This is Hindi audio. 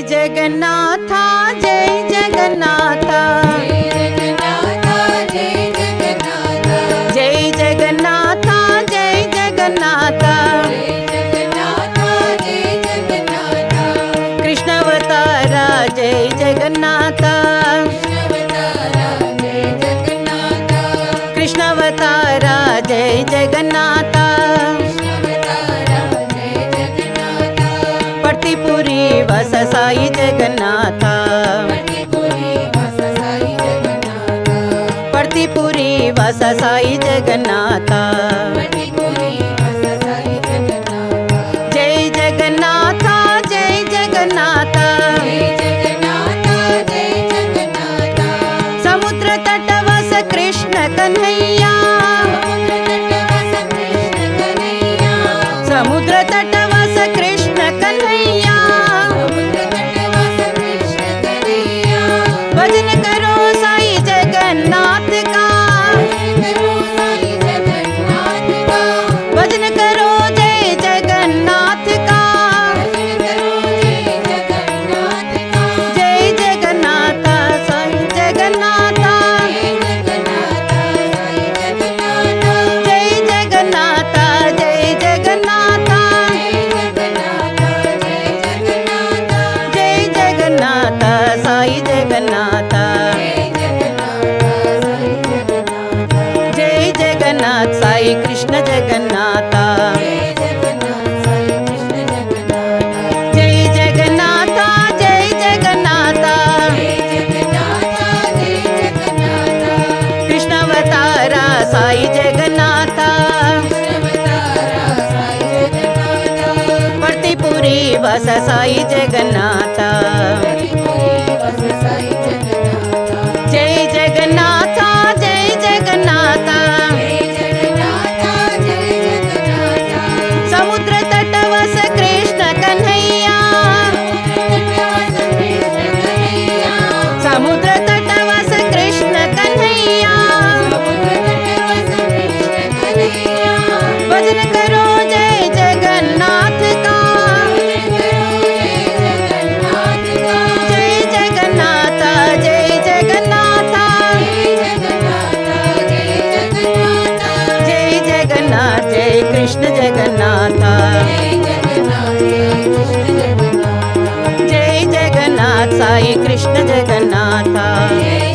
जगन्नाथ जय जगन्नाथ जय जगन्नाथ जय जगन्नाथ कृष्ण अवतारा जय जगन्नाथ कृष्ण अवतारा जय जगन्नाथ पट्टीपुरी वास साई जगन्नाथ पट्टीपुरी वास साई जगन्नाथ जय जगन्नाथ जय जगन्नाथ समुद्र तट वास कृष्ण कन्हैया समुद्र तट वास कृष्ण कन्हैया भजन करो साई जगन्नाथ का भजन करो जय जगन्नाथ का जय जगन्नाथ साई जगन्नाथ जय जगन्नाथ जय जगन्नाथ जय जगन्नाथ साई जगन्नाथ जय जगन्नाथ साई कृष्ण जगन्नाथ जय जगन्नाथ जय जगन्नाथ कृष्ण अवतारा साई जगन्नाथ पट्टीपुरी वास साई जगन्नाथ जय जगन्नाथ जय जगन्नाथ समुद्र तट वास कृष्ण कन्हैया समुद्र तट वास कृष्ण कन्हैया भजन करो जय जगन्नाथ का जय जगन्नाथ जय जगन्नाथ जय जगन्नाथ जय कृष्ण जगन्नाथ जय जगन्नाथ साई कृष्ण जगन्नाथ